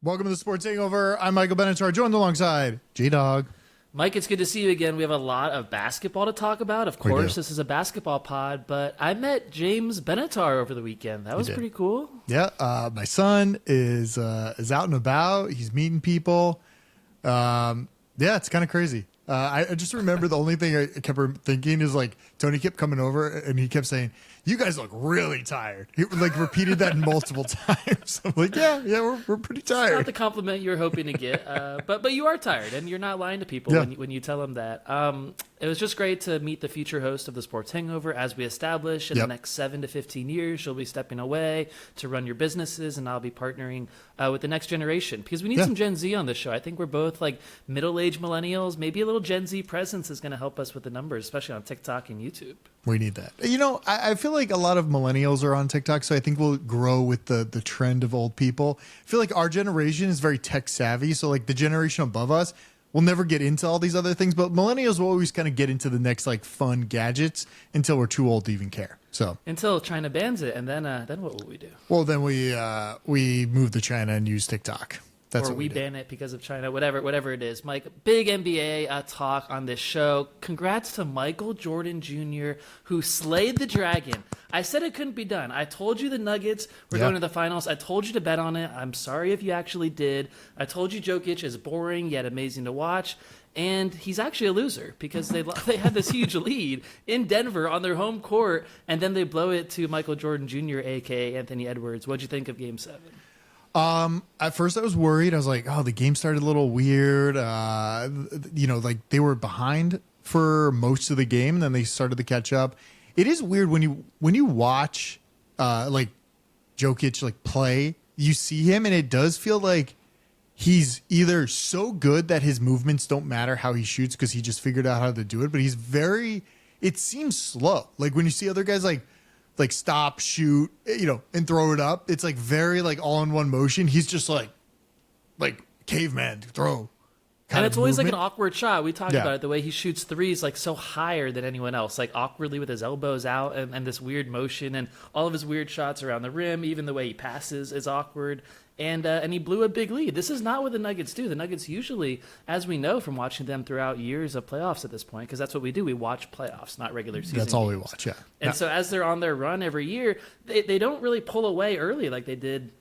Welcome to the Sports Hangover. I'm Michael Benatar, joined alongside J-Dog. Mike, it's good to see you again. We have a lot of basketball to talk about. Of course, this is a basketball pod, but I met James Benatar over the weekend. That was pretty cool. Yeah, my son is out and about. He's meeting people. Yeah, it's kind of crazy. I just remember the only thing I kept thinking is like Tony kept coming over and he kept saying, "You guys look really tired." He like repeated that multiple times. I'm like, yeah, we're pretty tired. It's not the compliment you were hoping to get, but you are tired, and you're not lying to people when you tell them that. It was just great to meet the future host of the Sports Hangover. As we establish, in the next 7 to 15 years, she'll be stepping away to run your businesses, and I'll be partnering with the next generation because we need some Gen Z on this show. I think we're both like middle-aged millennials. Maybe a little Gen Z presence is going to help us with the numbers, especially on TikTok and YouTube. We need that. You know, I feel like a lot of millennials are on TikTok, so I think we'll grow with the trend of old people. I feel like our generation is very tech savvy, so like the generation above us will never get into all these other things, but millennials will always kind of get into the next like fun gadgets until we're too old to even care. So until China bans it, and then what will we do? Well, then we move to China and use TikTok. That's or we ban it because of China, whatever it is. Mike, big NBA talk on this show. Congrats to Michael Jordan Jr., who slayed the dragon. I said it couldn't be done. I told you the Nuggets were going to the finals. I told you to bet on it. I'm sorry if you actually did. I told you Jokic is boring yet amazing to watch. And he's actually a loser because they had this huge lead in Denver on their home court, and then they blow it to Michael Jordan Jr., a.k.a. Anthony Edwards. What'd you think of Game 7? At first I was worried. I was like, oh, the game started a little weird. Like they were behind for most of the game, and then they started to catch up. It is weird when you watch like Jokic like play, you see him, and it does feel like he's either so good that his movements don't matter how he shoots because he just figured out how to do it, but it seems slow. Like when you see other guys like stop, shoot, and throw it up. It's like very like all in one motion. He's just like caveman throw. And it's always like an awkward shot. We talked about it. The way he shoots threes like so higher than anyone else, like awkwardly with his elbows out and this weird motion and all of his weird shots around the rim. Even the way he passes is awkward. And he blew a big lead. This is not what the Nuggets do. The Nuggets usually, as we know from watching them throughout years of playoffs at this point, because that's what we do. We watch playoffs, not regular season That's all games. we watch, yeah. And so as they're on their run every year, they don't really pull away early like they did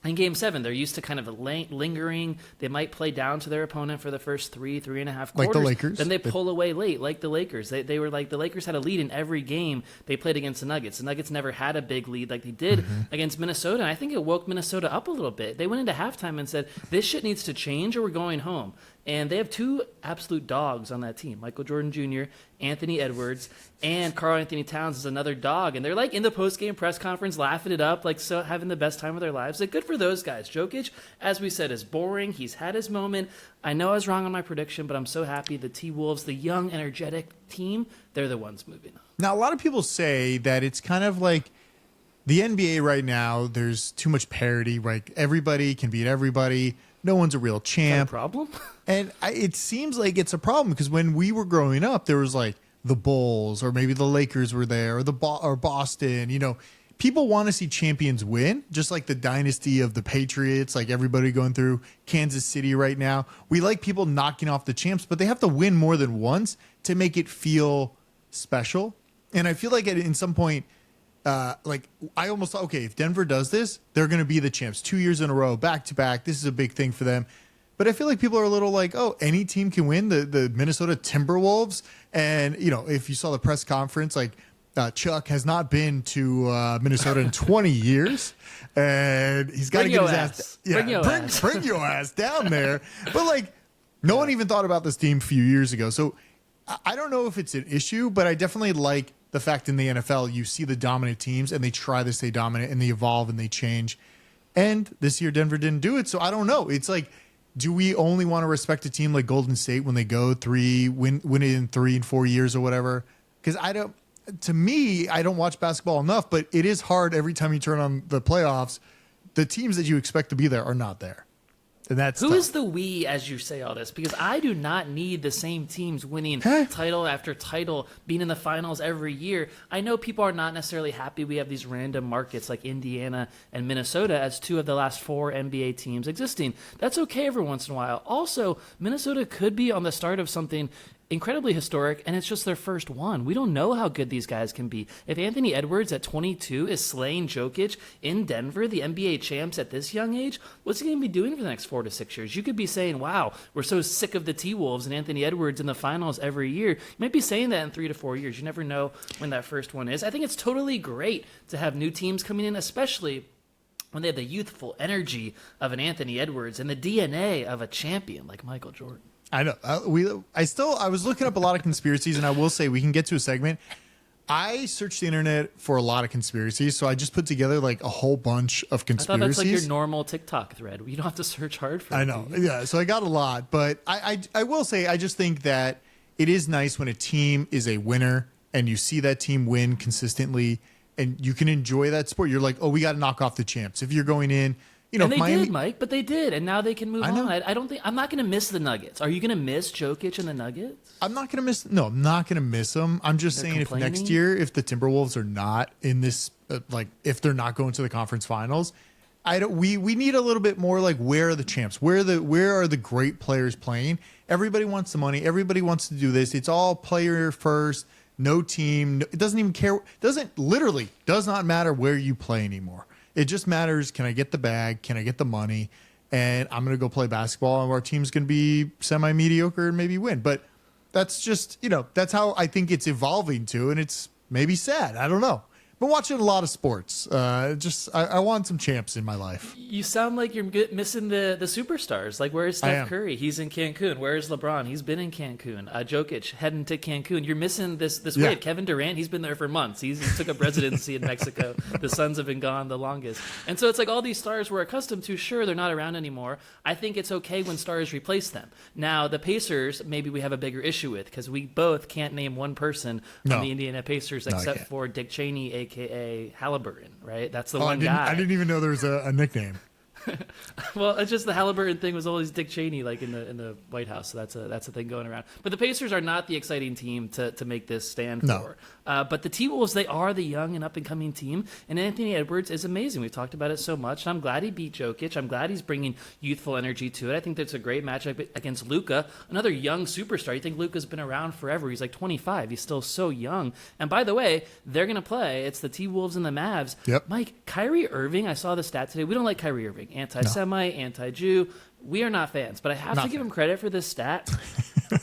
in Game 7. They're used to kind of lingering. They might play down to their opponent for the first 3.5 quarters. Like the Lakers. Then they pull away late, like the Lakers. They were like the Lakers had a lead in every game they played against the Nuggets. The Nuggets never had a big lead like they did against Minnesota. And I think it woke Minnesota up a little bit. They went into halftime and said, this shit needs to change or we're going home. And they have two absolute dogs on that team, Michael Jordan Jr., Anthony Edwards, and Karl Anthony Towns is another dog. And they're like in the post-game press conference laughing it up, like so having the best time of their lives. Like good for those guys. Jokic, as we said, is boring. He's had his moment. I know I was wrong on my prediction, but I'm so happy the T-Wolves, the young, energetic team, they're the ones moving on. Now, a lot of people say that it's kind of like the NBA right now, there's too much parity. Like everybody can beat everybody. No one's a real champ. Is that a problem? And it seems like it's a problem because when we were growing up, there was like the Bulls or maybe the Lakers were there or Boston. People want to see champions win, just like the dynasty of the Patriots, like everybody going through Kansas City right now. We like people knocking off the champs, but they have to win more than once to make it feel special. And I feel like in some point, I almost thought, okay, if Denver does this, they're going to be the champs 2 years in a row, back to back. This is a big thing for them. But I feel like people are a little like, oh, any team can win. The Minnesota Timberwolves. And, if you saw the press conference, like Chuck has not been to Minnesota in 20 years. And he's got to get his ass. Bring your ass down there. But like no one even thought about this team a few years ago. So I don't know if it's an issue, but I definitely like the fact in the NFL, you see the dominant teams and they try to stay dominant and they evolve and they change. And this year, Denver didn't do it. So I don't know. It's like, do we only want to respect a team like Golden State when they go win it in 3 and 4 years or whatever? Because to me, I don't watch basketball enough, but it is hard every time you turn on the playoffs. The teams that you expect to be there are not there. And that's Who tough. is the we as you say all this? Because I do not need the same teams winning title after title, being in the finals every year. I know people are not necessarily happy we have these random markets like Indiana and Minnesota as two of the last 4 NBA teams existing. That's okay every once in a while. Also, Minnesota could be on the start of something incredibly historic, and it's just their first one. We don't know how good these guys can be. If Anthony Edwards at 22 is slaying Jokic in Denver, the NBA champs at this young age, what's he going to be doing for the next 4 to 6 years? You could be saying, wow, we're so sick of the T-Wolves and Anthony Edwards in the finals every year. You might be saying that in 3 to 4 years. You never know when that first one is. I think it's totally great to have new teams coming in, especially when they have the youthful energy of an Anthony Edwards and the DNA of a champion like Michael Jordan. I know. I was looking up a lot of conspiracies, and I will say we can get to a segment. I searched the internet for a lot of conspiracies, so I just put together like a whole bunch of conspiracies. I thought that's like your normal TikTok thread. You don't have to search hard for it. I know. Yeah, so I got a lot, but I will say I just think that it is nice when a team is a winner and you see that team win consistently and you can enjoy that sport. You're like, oh, we got to knock off the champs. If you're going in, you know, and they Miami, did, Mike, but they did, and now they can move I know. on. I don't think I'm not going to miss the Nuggets. Are you going to miss Jokic and the Nuggets? I'm not going to miss. No, I'm not going to miss them. I'm just saying if next year, if the Timberwolves are not in this, if they're not going to the conference finals, we need a little bit more like where are the champs? Where are the great players playing? Everybody wants the money. Everybody wants to do this. It's all player first. No team. It doesn't even care. Does not matter where you play anymore. It just matters, can I get the bag? Can I get the money? And I'm going to go play basketball, and our team's going to be semi-mediocre and maybe win. But that's just, that's how I think it's evolving to, and it's maybe sad. I don't know. Been watching a lot of sports. I want some champs in my life. You sound like you're missing the superstars. Like, where's Steph Curry? He's in Cancun. Where's LeBron? He's been in Cancun. Jokic heading to Cancun. You're missing this wave. Kevin Durant, he's been there for months. He took up residency in Mexico. The Suns have been gone the longest. And so it's like all these stars we're accustomed to, sure, they're not around anymore. I think it's okay when stars replace them. Now, the Pacers, maybe we have a bigger issue with because we both can't name one person on the Indiana Pacers except for Dick Cheney, a.k.a. Halliburton, right? That's the one guy. I didn't even know there was a nickname. Well, it's just the Halliburton thing was always Dick Cheney, like in the White House. So that's a thing going around. But the Pacers are not the exciting team to make this stand for. But the T-Wolves, they are the young and up-and-coming team. And Anthony Edwards is amazing. We've talked about it so much. I'm glad he beat Jokic. I'm glad he's bringing youthful energy to it. I think that's a great matchup against Luka, another young superstar. You think Luka's been around forever. He's like 25. He's still so young. And by the way, they're going to play. It's the T-Wolves and the Mavs. Yep. Kyrie Kyrie Irving, I saw the stat today. We don't like Kyrie Irving. Anti-Semite, anti-Jew. We are not fans, but I have to give him credit for this stat.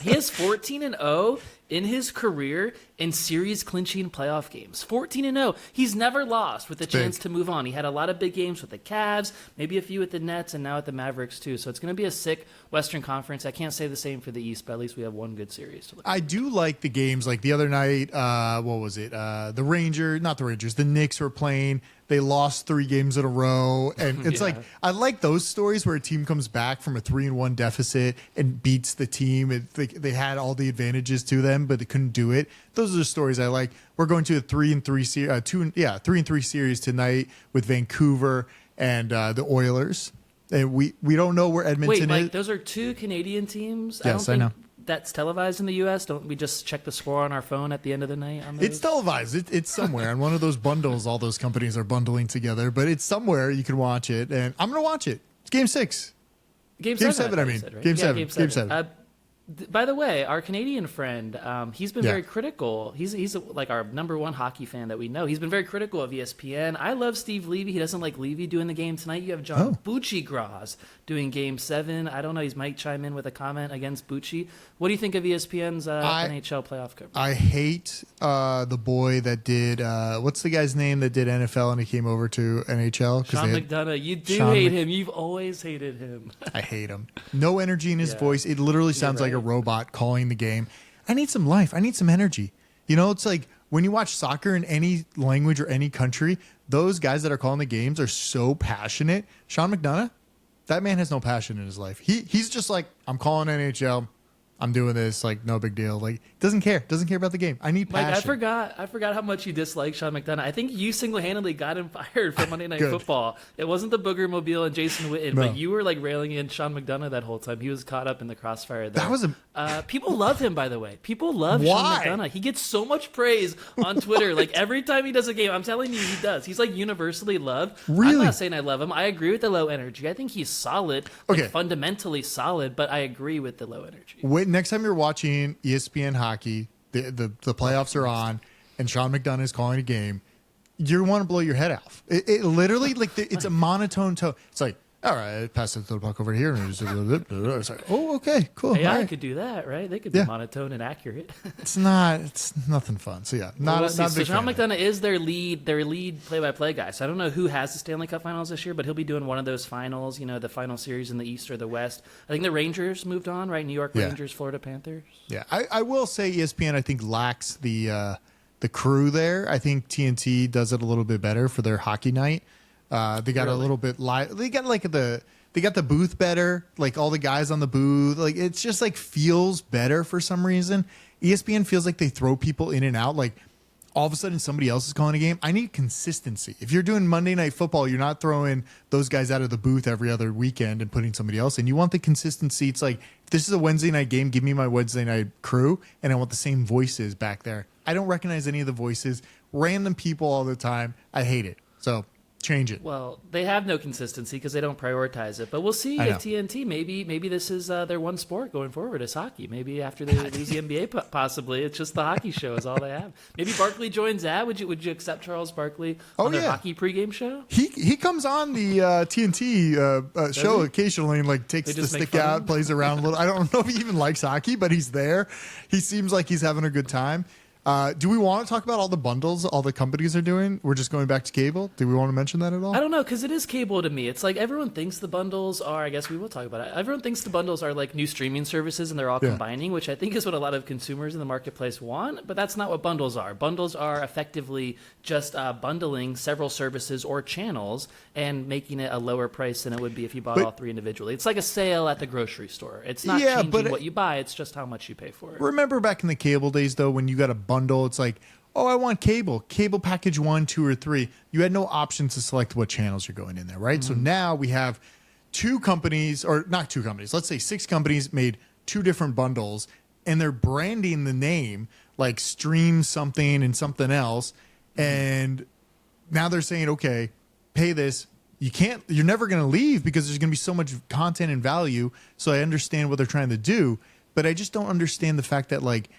He has 14-0 in his career in series clinching playoff games. 14-0. He's never lost with a chance to move on. He had a lot of big games with the Cavs, maybe a few with the Nets, and now at the Mavericks too. So it's going to be a sick Western Conference. I can't say the same for the East, but at least we have one good series to look at. I do like the games. Like the other night, what was it? The Knicks were playing. They lost 3 games in a row. And it's like, I like those stories where a team comes back from a 3-1 deficit and beats the team. They had all the advantages to them, but they couldn't do it. Those are the stories I like. We're going to a 3-3 series tonight with Vancouver and the Oilers. And we don't know where Edmonton is. Wait, Mike, those are 2 Canadian teams? Yes, I know. That's televised in the U.S.? Don't we just check the score on our phone at the end of the night? On those? It's televised. It's somewhere on one of those bundles all those companies are bundling together, but it's somewhere you can watch it, and I'm going to watch it. It's Game 6. Game 7, Said, right? Game 7. Game 7. By the way, our Canadian friend, he's been very critical. He's like our number 1 hockey fan that we know. He's been very critical of ESPN. I love Steve Levy. He doesn't like Levy doing the game tonight. You have John Bucci-Gras doing Game 7. I don't know. He might chime in with a comment against Bucci. What do you think of ESPN's NHL playoff coverage? I hate the boy that did, what's the guy's name that did NFL and he came over to NHL? Sean McDonough. You do hate him. You've always hated him. I hate him. No energy in his voice. It literally sounds like a robot calling the game. I need some life. I need some energy. You know, it's like when you watch soccer in any language or any country, those guys that are calling the games are so passionate. Sean McDonough, that man has no passion in his life. He's just like, I'm calling NHL. I'm doing this, like, no big deal. Like, doesn't care about the game. I need passion. Mike, I forgot how much you dislike Sean McDonough. I think you single-handedly got him fired for Monday Night Football. It wasn't the Booger Mobile and Jason Witten, but you were like railing in Sean McDonough that whole time. He was caught up in the crossfire there. That was people love him, by the way. People love Why? Sean McDonough. He gets so much praise on Twitter. Like every time he does a game, I'm telling you, he does. He's like universally loved. Really? I'm not saying I love him. I agree with the low energy. I think he's solid, like fundamentally solid, but I agree with the low energy. Wait, next time you're watching ESPN hockey, the playoffs are on, and Sean McDonough is calling a game, you want to blow your head off. It literally, like, it's a monotone tone. It's like, all right, pass the puck over here. And it's like, oh, okay, cool. AI could do that, right? They could be monotone and accurate. It's nothing fun. So yeah, not a so big Sean fan. McDonough is their lead play-by-play guy. So I don't know who has the Stanley Cup Finals this year, but he'll be doing one of those finals. You know, the final series in the East or the West. I think the Rangers moved on, right? New York Rangers, Florida Panthers. Yeah, I will say ESPN, I think, lacks the crew there. I think TNT does it a little bit better for their hockey night. They got a little bit they got the booth better, like all the guys on the booth. Like it's just like feels better for some reason. ESPN feels like they throw people in and out. Like all of a sudden somebody else is calling a game. I need consistency. If you're doing Monday Night Football, you're not throwing those guys out of the booth every other weekend and putting somebody else in. You want the consistency. It's like, if this is a Wednesday night game, give me my Wednesday night crew, and I want the same voices back there. I don't recognize any of the voices. Random people all the time. I hate it. So change it. Well, they have no consistency because they don't prioritize it. But we'll see at TNT. Maybe this is their one sport going forward is hockey. Maybe after they lose the NBA, possibly it's just the hockey show is all they have. Maybe Barkley joins that. Would you accept Charles Barkley on their hockey pregame show? He comes on the TNT show occasionally and like takes the stick out, plays around a little. I don't know if he even likes hockey, but he's there. He seems like he's having a good time. Do we want to talk about all the bundles all the companies are doing? We're just going back to cable. Do we want to mention that at all? I don't know, because it is cable to me. It's like everyone thinks the bundles are, I guess we will talk about it. Everyone thinks the bundles are like new streaming services and they're all combining, which I think is what a lot of consumers in the marketplace want, but that's not what bundles are. Bundles are effectively just bundling several services or channels and making it a lower price than it would be if you bought all three individually. It's like a sale at the grocery store. It's not changing what you buy, it's just how much you pay for it. Remember back in the cable days, though, when you got a bundle, it's like, oh, I want cable package 1, 2, or 3. You had no option to select what channels you're going in there, right? Mm-hmm. So now we have 2 companies, or not 2 companies, let's say 6 companies made 2 different bundles, and they're branding the name like stream something and something else. And now they're saying, okay, pay this. You're never going to leave because there's going to be so much content and value. So I understand what they're trying to do, but I just don't understand the fact that, like,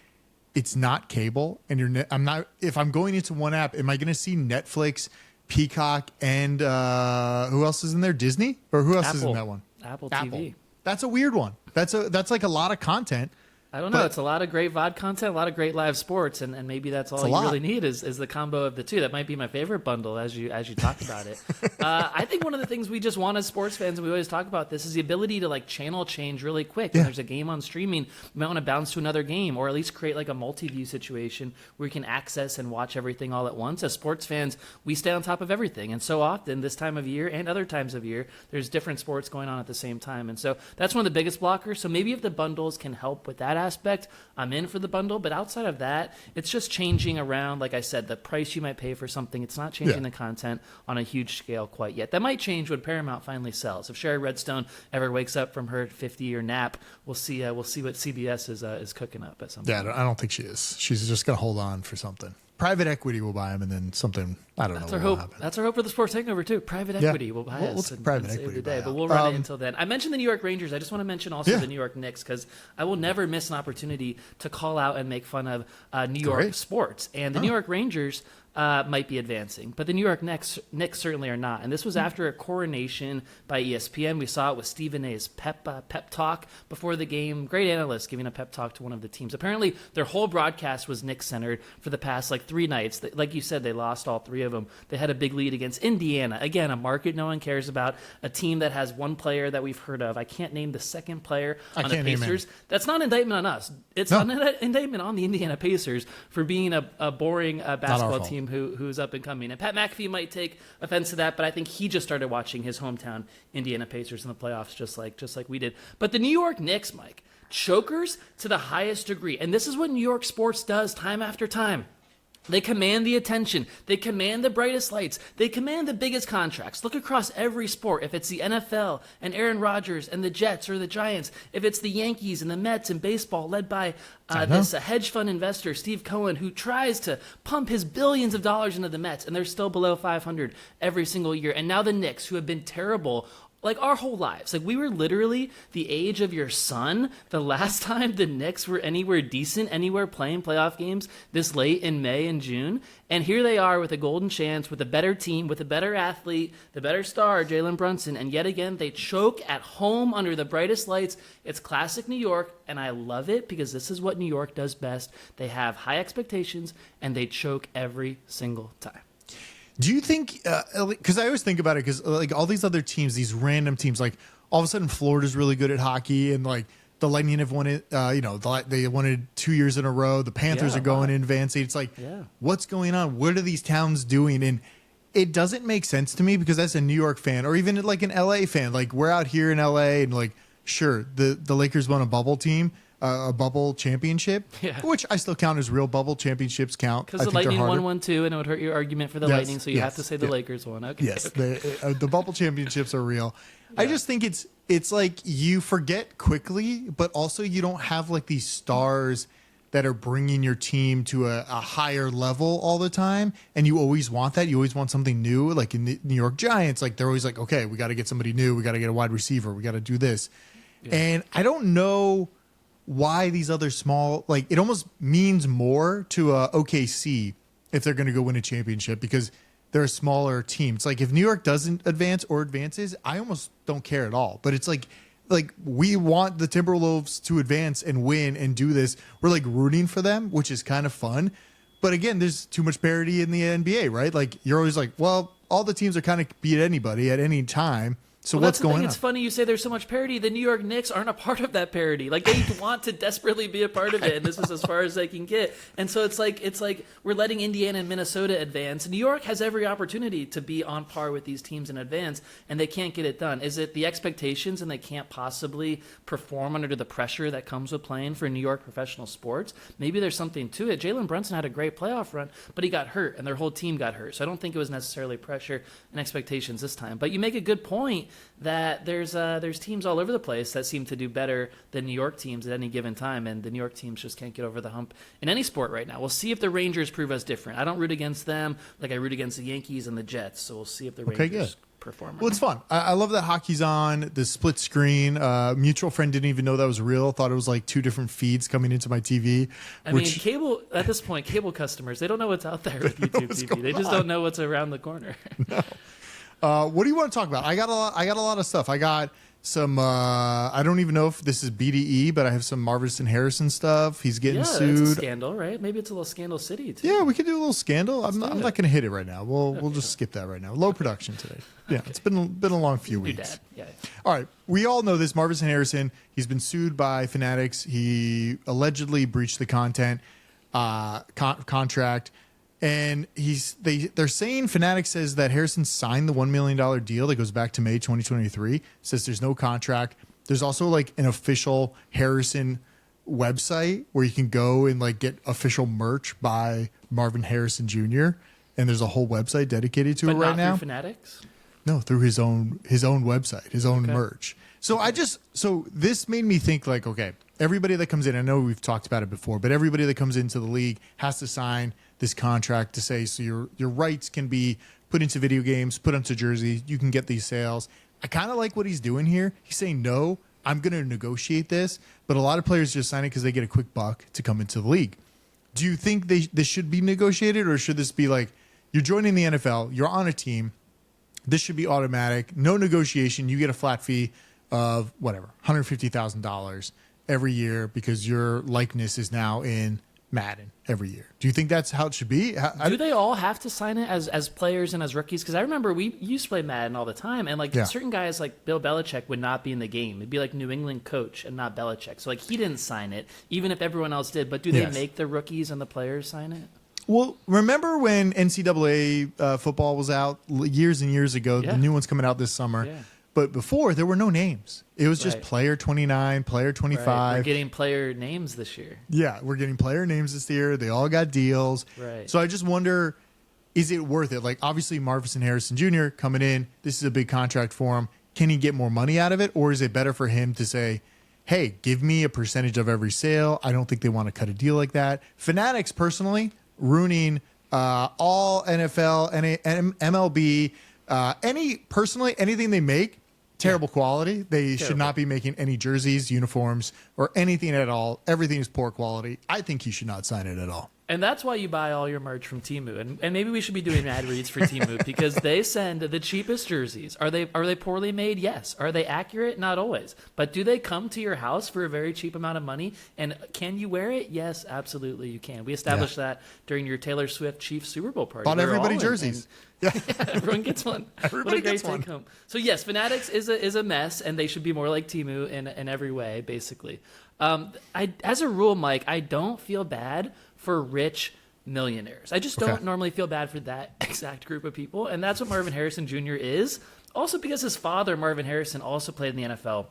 it's not cable, and I'm not. If I'm going into one app, am I going to see Netflix, Peacock, and who else is in there? Disney, or who else is in that one? Apple TV. That's a weird one. That's like a lot of content. I don't know. It's a lot of great VOD content, a lot of great live sports, and maybe that's all you really need is the combo of the two. That might be my favorite bundle as you talk about it. I think one of the things we just want as sports fans, and we always talk about this, is the ability to like channel change really quick. When there's a game on streaming, you might want to bounce to another game, or at least create like a multi-view situation where you can access and watch everything all at once. As sports fans, we stay on top of everything, and so often this time of year and other times of year, there's different sports going on at the same time, and so that's one of the biggest blockers. So maybe if the bundles can help with that aspect, I'm in for the bundle. But outside of that, it's just changing around, like I said, the price you might pay for something. It's not changing the content on a huge scale quite yet. That might change when Paramount finally sells. If Sherry Redstone ever wakes up from her 50-year nap, we'll see what CBS is cooking up at some point. Yeah, I don't think she is. She's just going to hold on for something. Private equity will buy him, and then something, I don't know what will happen. That's our hope for the sports takeover, too. Private equity will buy us. Private equity today, but we'll run it until then. I mentioned the New York Rangers. I just want to mention also the New York Knicks, because I will never miss an opportunity to call out and make fun of New York sports. And the New York Rangers might be advancing, but the New York Knicks certainly are not. And this was after a coronation by ESPN. We saw it with Stephen A's pep talk before the game. Great analyst giving a pep talk to one of the teams. Apparently, their whole broadcast was Knicks-centered for the past 3 nights. Like you said, they lost all 3 of them. They had a big lead against Indiana. Again, a market no one cares about, a team that has one player that we've heard of. I can't name the second player on the Pacers. That's not an indictment on us. It's an indictment on the Indiana Pacers for being a boring basketball team team who's up and coming. And Pat McAfee might take offense to that, but I think he just started watching his hometown Indiana Pacers in the playoffs just like we did. But the New York Knicks, Mike, chokers to the highest degree. And this is what New York sports does time after time. They command the attention. They command the brightest lights. They command the biggest contracts. Look across every sport. If it's the NFL and Aaron Rodgers and the Jets or the Giants, if it's the Yankees and the Mets and baseball led by this hedge fund investor, Steve Cohen, who tries to pump his billions of dollars into the Mets, and they're still below 500 every single year. And now the Knicks, who have been terrible like our whole lives. Like we were literally the age of your son the last time the Knicks were anywhere decent, anywhere playing playoff games this late in May and June. And here they are with a golden chance, with a better team, with a better athlete, the better star, Jalen Brunson. And yet again, they choke at home under the brightest lights. It's classic New York, and I love it because this is what New York does best. They have high expectations, and they choke every single time. Do you think, because I always think about it, because like all these other teams, these random teams, like all of a sudden Florida's really good at hockey, and like the Lightning have won it, they won it 2 years in a row. The Panthers are going in advancing. It's like, what's going on? What are these towns doing? And it doesn't make sense to me because as a New York fan, or even like an LA fan, like we're out here in LA and like, sure, the Lakers won a bubble championship, which I still count as real bubble championships count. Because the Lightning won one too, and it would hurt your argument for the Lightning, so you have to say the Lakers won. Okay. Yes, the bubble championships are real. Yeah. I just think it's like you forget quickly, but also you don't have like these stars that are bringing your team to a higher level all the time, and you always want that. You always want something new. Like in the New York Giants, like they're always like, okay, we got to get somebody new. We got to get a wide receiver. We got to do this. Yeah. And I don't know why these other small, like it almost means more to OKC if they're going to go win a championship because they're a smaller team. It's like if New York doesn't advance or advances, I almost don't care at all. But it's like we want the Timberwolves to advance and win and do this. We're like rooting for them, which is kind of fun. But again, there's too much parity in the NBA, right? Like you're always like, well, all the teams are kind of beat anybody at any time. So what's going on? It's funny you say there's so much parity. The New York Knicks aren't a part of that parity. Like they want to desperately be a part of it, and this is as far as they can get. And so it's like we're letting Indiana and Minnesota advance. New York has every opportunity to be on par with these teams in advance, and they can't get it done. Is it the expectations and they can't possibly perform under the pressure that comes with playing for New York professional sports? Maybe there's something to it. Jalen Brunson had a great playoff run, but he got hurt, and their whole team got hurt. So I don't think it was necessarily pressure and expectations this time. But you make a good point that there's teams all over the place that seem to do better than New York teams at any given time, and the New York teams just can't get over the hump in any sport right now. We'll see if the Rangers prove us different. I don't root against them like I root against the Yankees and the Jets, so we'll see if the Rangers perform. Well, it's fun. I love that hockey's on, the split screen. Mutual friend didn't even know that was real. Thought it was like two different feeds coming into my TV. I mean, cable, at this point, cable customers, they don't know what's out there with YouTube TV. They just don't know what's around the corner. No. What do you want to talk about? I got a lot of stuff. I got some. I don't even know if this is BDE, but I have some Marvis Harrison stuff. He's getting sued. It's a scandal, right? Maybe it's a little Scandal City too. Yeah, we could do a little scandal. I'm not going to hit it right now. We'll just skip that right now. Low production today. Yeah, it's been a long few weeks. Yeah. All right, we all know this. Marvis Harrison. He's been sued by Fanatics. He allegedly breached the content contract. And they're saying Fanatics says that Harrison signed the $1 million deal that goes back to May 2023. Says there's no contract. There's also like an official Harrison website where you can go and like get official merch by Marvin Harrison Jr. And there's a whole website dedicated to it right now. Through Fanatics? No, through his own website, his own merch. So this made me think like, okay, everybody that comes in, I know we've talked about it before, but everybody that comes into the league has to sign this contract to say, so your rights can be put into video games, put onto jerseys, you can get these sales. I kind of like what he's doing here. He's saying, no, I'm going to negotiate this, but a lot of players just sign it because they get a quick buck to come into the league. Do you think this should be negotiated, or should this be like, you're joining the NFL, you're on a team, this should be automatic, no negotiation, you get a flat fee of whatever, $150,000 every year because your likeness is now in Madden every year. Do you think that's how it should be? Do they all have to sign it as players and as rookies? Because I remember we used to play Madden all the time, and certain guys like Bill Belichick would not be in the game. It'd be like New England coach and not Belichick. So like he didn't sign it, even if everyone else did. But do they make the rookies and the players sign it? Well, remember when NCAA football was out years and years ago? Yeah. The new one's coming out this summer. Yeah. But before, there were no names. It was just Right. player 29, player 25. Right. We're getting player names this year. Yeah, we're getting player names this year. They all got deals. Right. So I just wonder, is it worth it? Like, obviously, Marvis Harrison Jr. coming in, this is a big contract for him. Can he get more money out of it? Or is it better for him to say, hey, give me a percentage of every sale? I don't think they want to cut a deal like that. Fanatics, personally, ruining all NFL, MLB, anything they make, terrible quality. They should not be making any jerseys, uniforms, or anything at all. Everything is poor quality. I think he should not sign it at all. And that's why you buy all your merch from Tmoo. And maybe we should be doing ad reads for Tmoo because they send the cheapest jerseys. Are they poorly made? Yes. Are they accurate? Not always. But do they come to your house for a very cheap amount of money? And can you wear it? Yes, absolutely you can. We established that during your Taylor Swift Chiefs Super Bowl party. Bought everybody jerseys. Yeah, everyone gets one. Everybody what a great gets one. take home. So yes, Fanatics is a mess, and they should be more like Tmoo in every way, basically. As a rule, Mike, I don't feel bad for rich millionaires. I just don't normally feel bad for that exact group of people, and that's what Marvin Harrison Jr. is. Also because his father, Marvin Harrison, also played in the NFL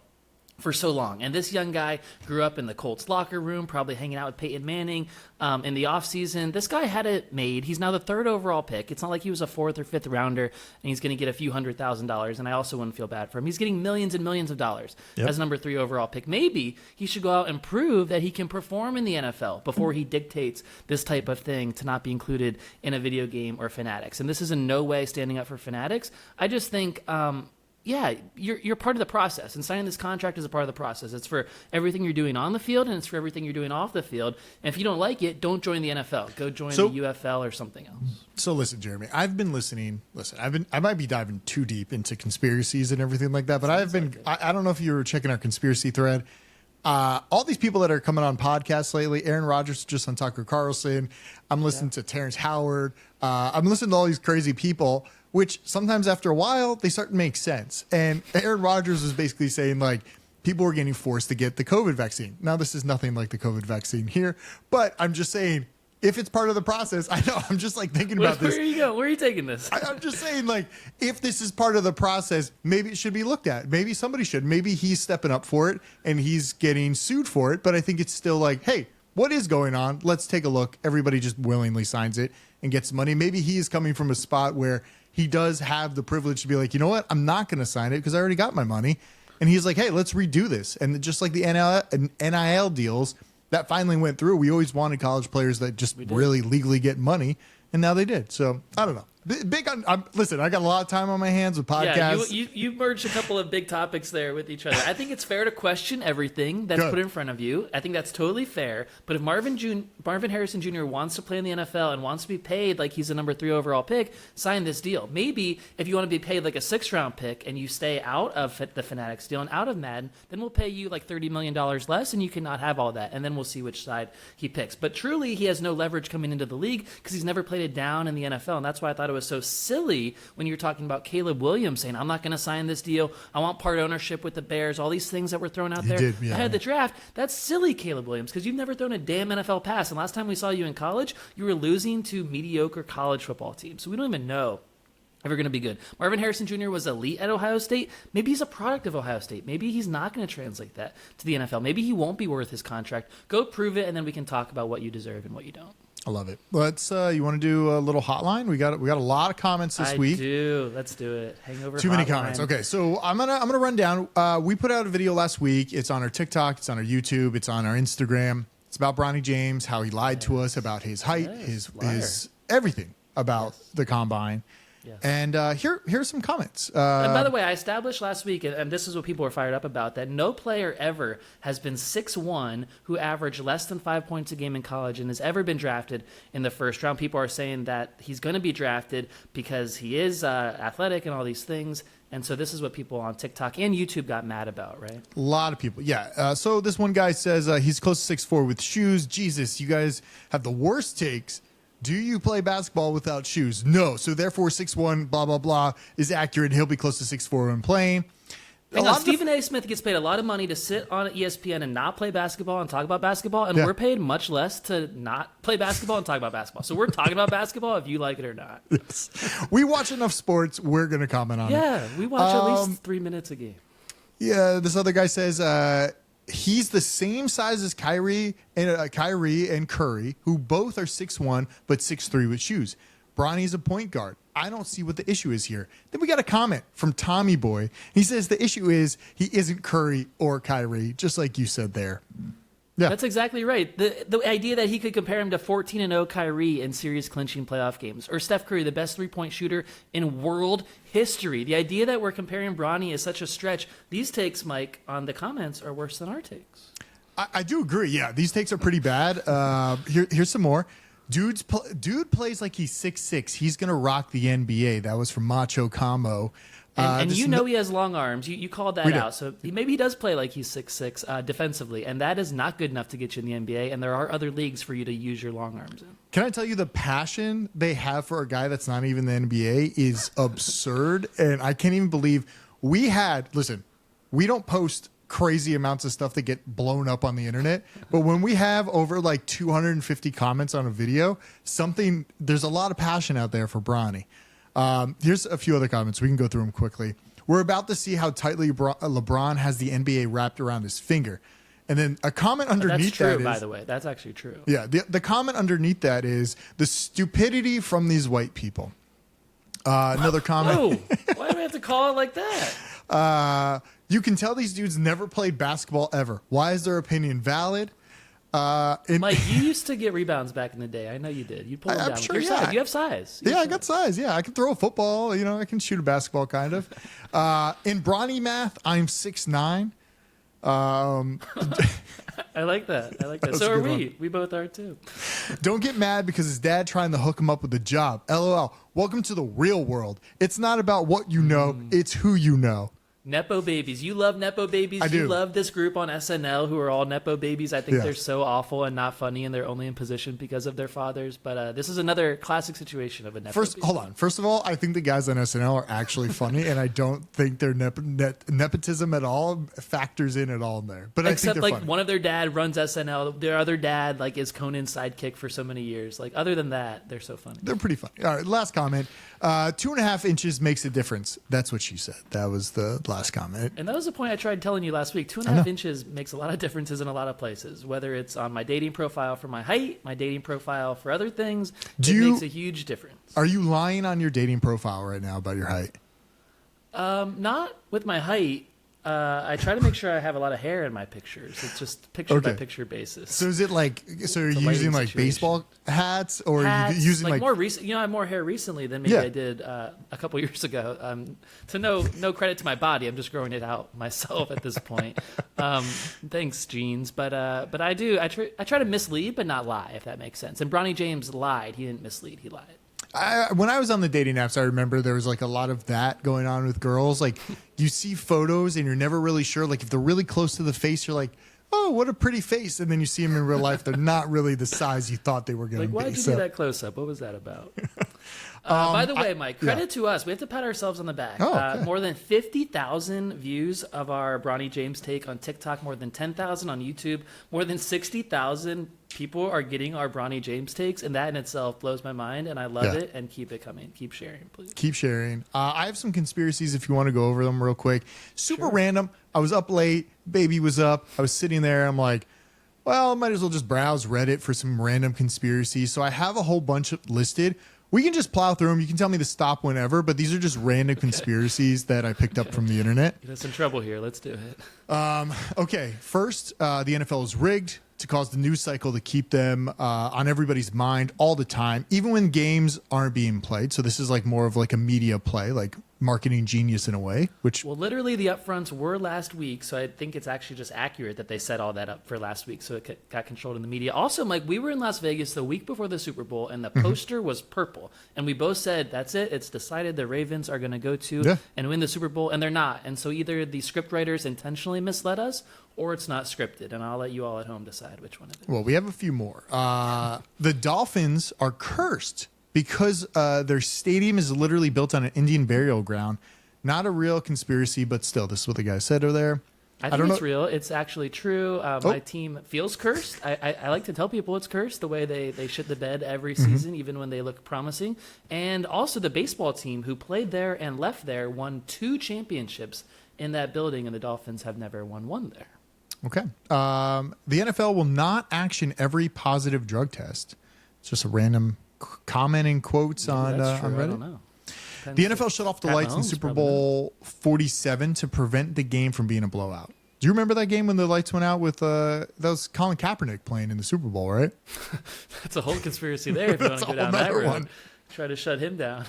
for so long. And this young guy grew up in the Colts locker room, probably hanging out with Peyton Manning in the offseason. This guy had it made. He's now the 3rd overall pick. It's not like he was a 4th or 5th rounder and he's going to get a few $100,000. And I also wouldn't feel bad for him. He's getting millions and millions of dollars as number 3 overall pick. Maybe he should go out and prove that he can perform in the NFL before he dictates this type of thing to not be included in a video game or Fanatics. And this is in no way standing up for Fanatics. I just think yeah, you're part of the process, and signing this contract is a part of the process. It's for everything you're doing on the field, and it's for everything you're doing off the field. And if you don't like it, don't join the NFL. Go join the UFL or something else. So listen, Jeremy, I've been listening. I might be diving too deep into conspiracies and everything like that, but I don't know if you were checking our conspiracy thread. All these people that are coming on podcasts lately, Aaron Rodgers just on Tucker Carlson. I'm listening to Terrence Howard. I'm listening to all these crazy people, which sometimes after a while, they start to make sense. And Aaron Rodgers was basically saying, like, people were getting forced to get the COVID vaccine. Now, this is nothing like the COVID vaccine here, but I'm just saying, if it's part of the process, I know, I'm just like thinking about this. Where are you going? Where are you taking this? I'm just saying, like, if this is part of the process, maybe it should be looked at. Maybe somebody should. Maybe he's stepping up for it and he's getting sued for it. But I think it's still like, hey, what is going on? Let's take a look. Everybody just willingly signs it and gets money. Maybe he is coming from a spot where he does have the privilege to be like, you know what? I'm not going to sign it because I already got my money. And he's like, hey, let's redo this. And just like the NIL deals that finally went through, we always wanted college players that just really legally get money. And now they did. So I don't know. Listen, I got a lot of time on my hands with podcasts. Yeah, you merged a couple of big topics there with each other. I think it's fair to question everything that's put in front of you. I think that's totally fair. But if Marvin Harrison Jr. wants to play in the NFL and wants to be paid like he's a number 3 overall pick, sign this deal. Maybe if you want to be paid like a 6th-round pick and you stay out of the Fanatics deal and out of Madden, then we'll pay you like $30 million less and you cannot have all that. And then we'll see which side he picks. But truly, he has no leverage coming into the league because he's never played it down in the NFL. And that's why I thought it was so silly when you're talking about Caleb Williams saying, I'm not going to sign this deal. I want part ownership with the Bears. All these things that were thrown out there ahead of the draft. That's silly, Caleb Williams, because you've never thrown a damn NFL pass. And last time we saw you in college, you were losing to mediocre college football teams. So we don't even know if we're going to be good. Marvin Harrison Jr. was elite at Ohio State. Maybe he's a product of Ohio State. Maybe he's not going to translate that to the NFL. Maybe he won't be worth his contract. Go prove it, and then we can talk about what you deserve and what you don't. I love it. Let's. You want to do a little hotline? We got a lot of comments this week. I do. Let's do it. Hangover. Too hotline. many comments. Okay, so I'm gonna run down. We put out a video last week. It's on our TikTok. It's on our YouTube. It's on our Instagram. It's about Bronny James, how he lied to us about his height, his everything about the combine. Yes. And here's some comments. And by the way, I established last week, and this is what people were fired up about, that no player ever has been 6'1", who averaged less than 5 points a game in college and has ever been drafted in the first round. People are saying that he's going to be drafted because he is athletic and all these things. And so this is what people on TikTok and YouTube got mad about, right? A lot of people, yeah. So this one guy says he's close to 6'4" with shoes. Jesus, you guys have the worst takes. Do you play basketball without shoes? No. So therefore 6'1", blah, blah, blah, is accurate. He'll be close to 6'4" when playing. Hang on, Stephen A. Smith gets paid a lot of money to sit on ESPN and not play basketball and talk about basketball, and we're paid much less to not play basketball and talk about basketball. So we're talking about basketball if you like it or not. Yes. We watch enough sports, we're going to comment on it. Yeah, we watch at least 3 minutes a game. Yeah, this other guy says he's the same size as Kyrie and Curry, who both are 6'1", but 6'3" with shoes. Bronny's a point guard. I don't see what the issue is here. Then we got a comment from Tommy Boy. He says the issue is he isn't Curry or Kyrie, just like you said there. Yeah, that's exactly right. The idea that he could compare him to 14-0 Kyrie in series clinching playoff games, or Steph Curry, the best three-point shooter in world history. The idea that we're comparing Bronny is such a stretch. These takes, Mike, on the comments are worse than our takes. I do agree. Yeah, these takes are pretty bad. Here's some more. Dude plays like he's 6'6". He's going to rock the NBA. That was from Macho Combo. And he has long arms. You called that out. So maybe he does play like he's 6'6" defensively. And that is not good enough to get you in the NBA. And there are other leagues for you to use your long arms in. Can I tell you the passion they have for a guy that's not even the NBA is absurd. And I can't even believe we don't post crazy amounts of stuff that get blown up on the internet, but when we have over like 250 comments on a video, there's a lot of passion out there for Bronny. Here's a few other comments. We can go through them quickly. We're about to see how tightly LeBron has the NBA wrapped around his finger. And then a comment underneath that's true, by the way. That's actually true. Yeah. The comment underneath that is the stupidity from these white people. Another comment. Whoa, why do we have to call it like that? You can tell these dudes never played basketball ever. Why is their opinion valid? Mike, you used to get rebounds back in the day. I know you did. You pulled them down. Sure, Your size. You have size. I got size. Yeah, I can throw a football. I can shoot a basketball kind of. In Bronny math, I'm 6'9". I like that. So are we. One. We both are too. Don't get mad because his dad trying to hook him up with a job. LOL. Welcome to the real world. It's not about what you know. It's who you know. Nepo babies. You love Nepo babies. I do. You love this group on SNL who are all Nepo babies. I think they're so awful and not funny, and they're only in position because of their fathers. But this is another classic situation of a Nepo baby. Hold on. First of all, I think the guys on SNL are actually funny, and I don't think their nepotism at all factors in at all in there. But except I think they're like funny. One of their dad runs SNL. Their other dad is Conan's sidekick for so many years. Other than that, they're so funny. They're pretty funny. All right, last comment. 2.5 inches makes a difference. That's what she said. That was the last comment. And that was the point I tried telling you last week. 2.5 inches makes a lot of differences in a lot of places, whether it's on my dating profile for my height, my dating profile for other things. It makes a huge difference. Are you lying on your dating profile right now about your height? Not with my height. I try to make sure I have a lot of hair in my pictures. It's just picture by picture basis. So is it you're using baseball hats, or are you using more recent? I have more hair recently than maybe I did a couple years ago. To no credit to my body, I'm just growing it out myself at this point. Thanks, genes. But I do. I try to mislead, but not lie, if that makes sense. And Bronny James lied. He didn't mislead. He lied. When I was on the dating apps, I remember there was a lot of that going on with girls. You see photos and you're never really sure. If they're really close to the face, you're like, oh, what a pretty face. And then you see them in real life. They're not really the size you thought they were going to be. Why did you do that close up? What was that about? By the way, Mike, credit to us. We have to pat ourselves on the back. More than 50,000 views of our Bronny James take on TikTok, more than 10,000 on YouTube, more than 60,000 people are getting our Bronny James takes, and that in itself blows my mind, and I love it, and keep it coming. Keep sharing, please. Keep sharing. I have some conspiracies if you want to go over them real quick. Super random. I was up late. Baby was up. I was sitting there. I'm like, well, I might as well just browse Reddit for some random conspiracies. So I have a whole bunch listed. We can just plow through them. You can tell me to stop whenever, but these are just random conspiracies that I picked up from the internet. Get us in trouble here. Let's do it. Okay. First, the NFL is rigged to cause the news cycle to keep them on everybody's mind all the time, even when games aren't being played. So this is more of a media play, marketing genius in a way. Well, literally the upfronts were last week, so I think it's actually just accurate that they set all that up for last week, so it got controlled in the media. Also, Mike, we were in Las Vegas the week before the Super Bowl, and the poster was purple, and we both said, that's it, it's decided the Ravens are going to go to and win the Super Bowl, and they're not. And so either the scriptwriters intentionally misled us, or it's not scripted, and I'll let you all at home decide which one it is. Well, we have a few more. The Dolphins are cursed because their stadium is literally built on an Indian burial ground. Not a real conspiracy, but still, this is what the guy said over there. I think it's real. It's actually true. My team feels cursed. I like to tell people it's cursed, the way they shit the bed every season, even when they look promising. And also the baseball team who played there and left there won 2 championships in that building, and the Dolphins have never won one there. Okay. The NFL will not action every positive drug test. It's just a random comment in quotes on Reddit. I don't know. The NFL shut off the lights in Super Bowl 47 to prevent the game from being a blowout. Do you remember that game when the lights went out with that was Colin Kaepernick playing in the Super Bowl, right? That's a whole conspiracy there if you want to go down that road. Try to shut him down.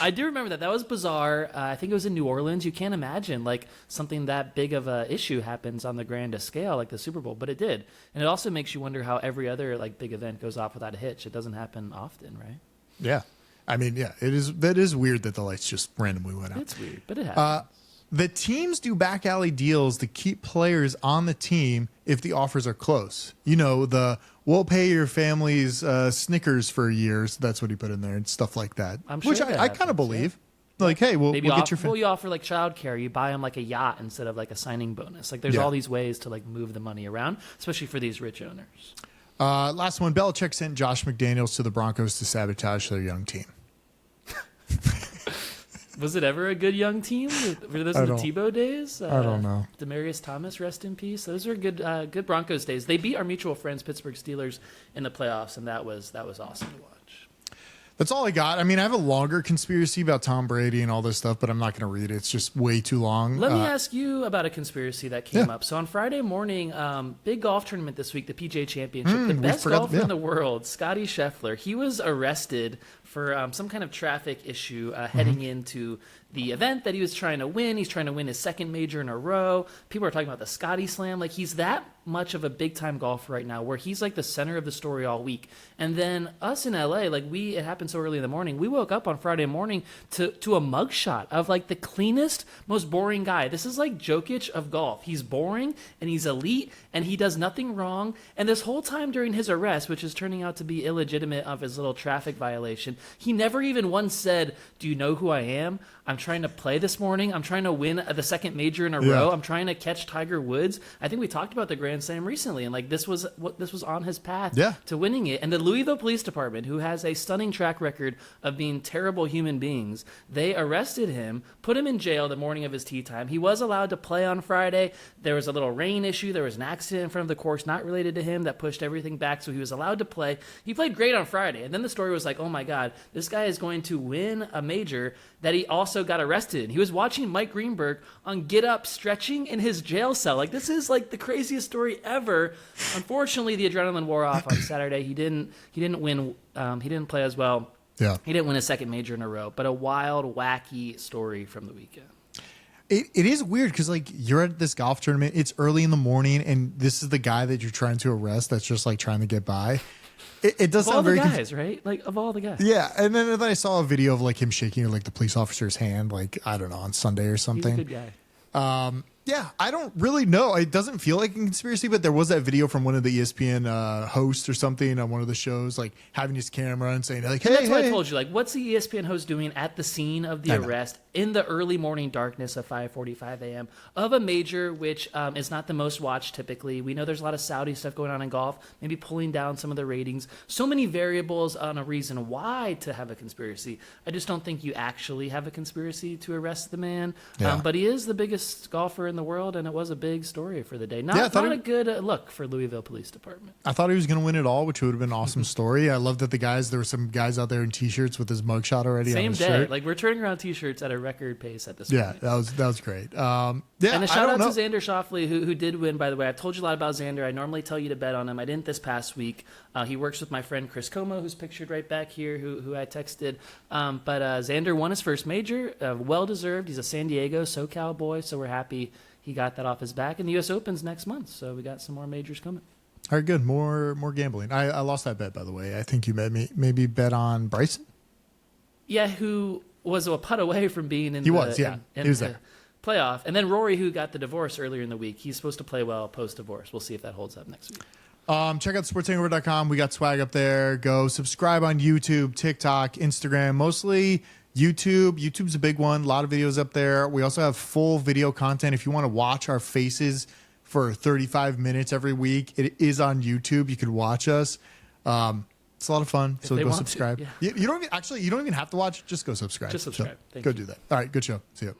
I do remember that. That was bizarre. I think it was in New Orleans. You can't imagine like something that big of a issue happens on the grandest scale like the Super Bowl, but it did. And it also makes you wonder how every other like big event goes off without a hitch. It doesn't happen often, right? Yeah. I mean, yeah, that is weird that the lights just randomly went out. It's weird, but it happens. The teams do back alley deals to keep players on the team if the offers are close. You know, we'll pay your family's Snickers for years. That's what he put in there and stuff like that. I'm sure which I kind of believe. Yeah. Like, hey, we'll get your you offer like childcare. You buy them like a yacht instead of like a signing bonus. Like there's all these ways to like move the money around, especially for these rich owners. Last one, Belichick sent Josh McDaniels to the Broncos to sabotage their young team. Was it ever a good young team? Were those in the Tebow days? I don't know. Demaryius Thomas, rest in peace. Those were good Broncos days. They beat our mutual friends, Pittsburgh Steelers, in the playoffs, and that was awesome to watch. That's all I got. I mean, I have a longer conspiracy about Tom Brady and all this stuff, but I'm not going to read it. It's just way too long. Let me ask you about a conspiracy that came up. So on Friday morning, big golf tournament this week, the PGA Championship. The best golfer in the world, Scottie Scheffler, he was arrested for some kind of traffic issue heading into the event that he was trying to win. He's trying to win his second major in a row. People are talking about the Scottie Slam. Like, he's that much of a big-time golfer right now where he's like the center of the story all week. And then us in LA, like it happened so early in the morning, we woke up on Friday morning to a mugshot of like the cleanest, most boring guy. This is like Jokic of golf. He's boring and he's elite and he does nothing wrong. And this whole time during his arrest, which is turning out to be illegitimate of his little traffic violation, he never even once said, "Do you know who I am? I'm trying to play this morning. I'm trying to win the second major in a row. I'm trying to catch Tiger Woods." I think we talked about the Grand Slam recently, and like this was on his path to winning it. And the Louisville Police Department, who has a stunning track record of being terrible human beings, they arrested him, put him in jail the morning of his tee time. He was allowed to play on Friday. There was a little rain issue. There was an accident in front of the course not related to him that pushed everything back, so he was allowed to play. He played great on Friday, and then the story was like, oh my God, this guy is going to win a major that he also got arrested in. He was watching Mike Greenberg on Get Up stretching in his jail cell. Like, this is like the craziest story ever. Unfortunately, the adrenaline wore off on Saturday. He didn't win. He didn't play as well. Yeah. He didn't win a second major in a row, but a wild, wacky story from the weekend. It is weird because, like, you're at this golf tournament, it's early in the morning, and this is the guy that you're trying to arrest that's just, like, trying to get by. It does sound very... Of all the guys, right? Like, of all the guys. Yeah, and then I saw a video of, like, him shaking, like, the police officer's hand, like, I don't know, on Sunday or something. He's a good guy. Yeah, I don't really know. It doesn't feel like a conspiracy, but there was that video from one of the ESPN hosts or something on one of the shows, like having his camera and saying, like, "Hey, that's why I told you, like, what's the ESPN host doing at the scene of the arrest in the early morning darkness of 5:45 a.m. of a major, which is not the most watched typically. We know there's a lot of Saudi stuff going on in golf, maybe pulling down some of the ratings. So many variables on a reason why to have a conspiracy. I just don't think you actually have a conspiracy to arrest the man. Yeah. But he is the biggest golfer in the world, and it was a big story for the day. Not a good look for Louisville Police Department. I thought he was going to win it all, which would have been an awesome story. I love that there were some guys out there in T-shirts with his mugshot already on his day. shirt. Like, we're turning around T-shirts at a record pace at this point. Yeah, that was great. And a shout out to Xander Schauffele, who did win, by the way. I've told you a lot about Xander. I normally tell you to bet on him. I didn't this past week. He works with my friend Chris Como, who's pictured right back here, who I texted. But Xander won his first major, well-deserved. He's a San Diego SoCal boy, so we're happy he got that off his back. And the U.S. Open's next month, so we got some more majors coming. All right, good. More gambling. I lost that bet, by the way. I think you maybe bet on Bryson? Yeah, who was a putt away from being in he was there. Playoff. And then Rory, who got the divorce earlier in the week. He's supposed to play well post-divorce. We'll see if that holds up next week. Check out sportshangover.com. We got swag up there. Go subscribe on YouTube, TikTok, Instagram, mostly YouTube's a big one. A lot of videos up there. We also have full video content. If you want to watch our faces for 35 minutes every week, it is on YouTube. You could watch us. It's a lot of fun. So go subscribe. Yeah. You don't even have to watch. Just go subscribe. Just subscribe. So go do that. All right. Good show. See you.